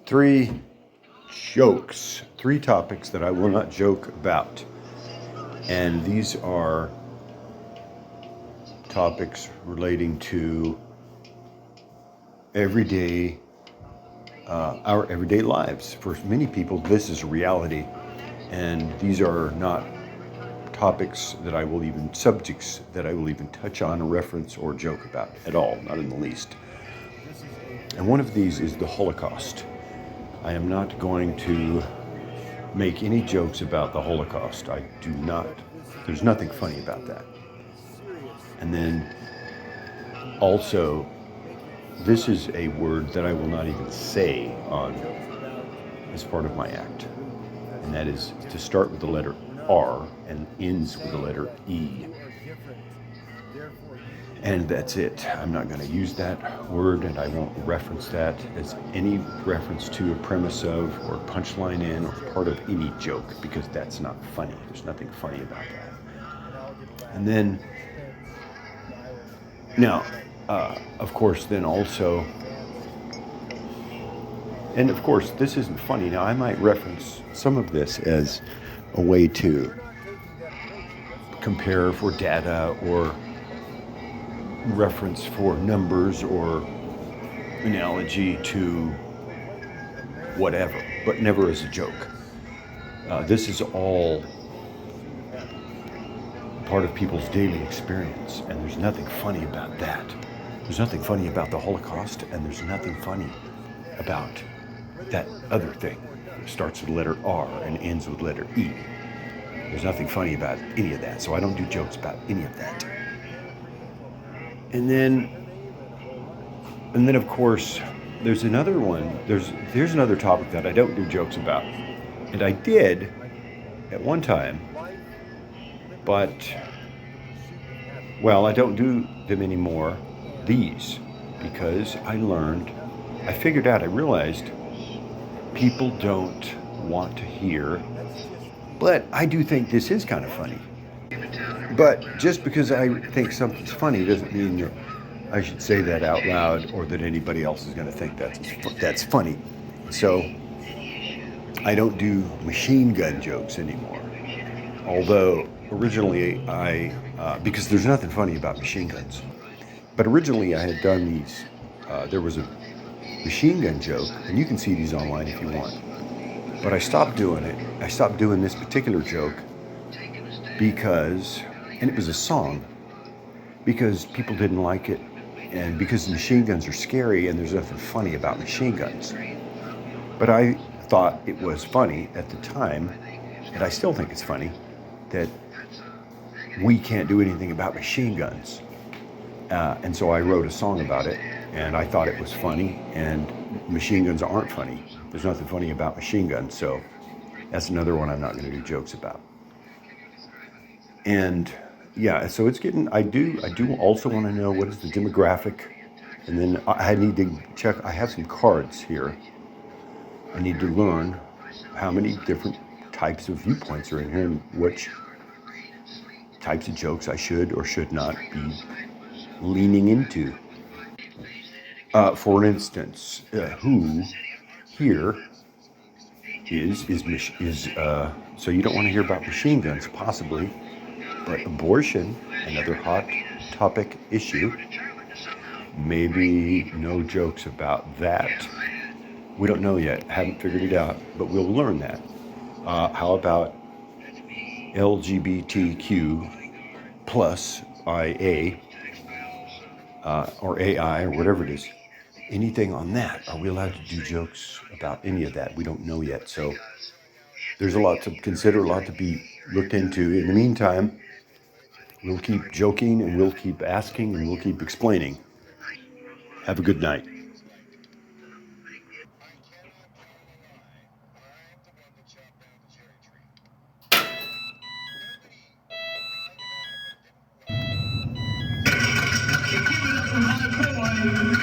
Three jokes, three topics that I will not joke about. And these are topics relating to everyday, our everyday lives. For many people, this is a reality. And these are not topics that I will even, subjects that I will even touch on, reference, or joke about at all, not in the least. And one of these is the Holocaust. I am not going to make any jokes about the Holocaust. I do not. There's nothing funny about that. And then also, this is a word that I will not even say on as part of my act. And that is to start with the letter R and ends with the letter E. And that's it. I'm not going to use that word, and I won't reference that as any reference to a premise of, or a punchline in, or part of any joke, because that's not funny. There's nothing funny about that. And then, now, of course, then also, and of course, this isn't funny. Now, I might reference some of this as a way to compare for data or reference for numbers or analogy to whatever, but never as a joke. This is all part of people's daily experience, and there's nothing funny about that. There's nothing funny about the Holocaust, and there's nothing funny about that other thing. It starts with the letter R and ends with letter E. There's nothing funny about any of that, so I don't do jokes about any of that. And then of course, there's another one. There's another topic that I don't do jokes about, and I did at one time, but well, I don't do them anymore. These, because I realized people don't want to hear. But I do think this is kind of funny. But just because I think something's funny doesn't mean that I should say that out loud, or that anybody else is going to think that's funny. So I don't do machine gun jokes anymore. Although originally because there's nothing funny about machine guns. But originally I had done these. There was a machine gun joke, and you can see these online if you want. But I stopped doing it. I stopped doing this particular joke because, and it was a song, because people didn't like it, and because machine guns are scary and there's nothing funny about machine guns. But I thought it was funny at the time, and I still think it's funny, that we can't do anything about machine guns. And so I wrote a song about it, and I thought it was funny, and machine guns aren't funny. There's nothing funny about machine guns, so that's another one I'm not going to do jokes about. And yeah, so it's getting, I do also want to know what is the demographic, and then I need to check, I have some cards here. I need to learn how many different types of viewpoints are in here, and which types of jokes I should or should not be leaning into. For instance, who here is so you don't want to hear about machine guns, possibly, but abortion, another hot topic issue. Maybe no jokes about that. We don't know yet, haven't figured it out, but we'll learn that. How about LGBTQ plus IA, or AI, or whatever it is? Anything on that? Are we allowed to do jokes about any of that? We don't know yet. So there's a lot to consider, a lot to be looked into. In the meantime, we'll keep joking, and we'll keep asking, and we'll keep explaining. Have a good night.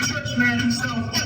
Churchman himself.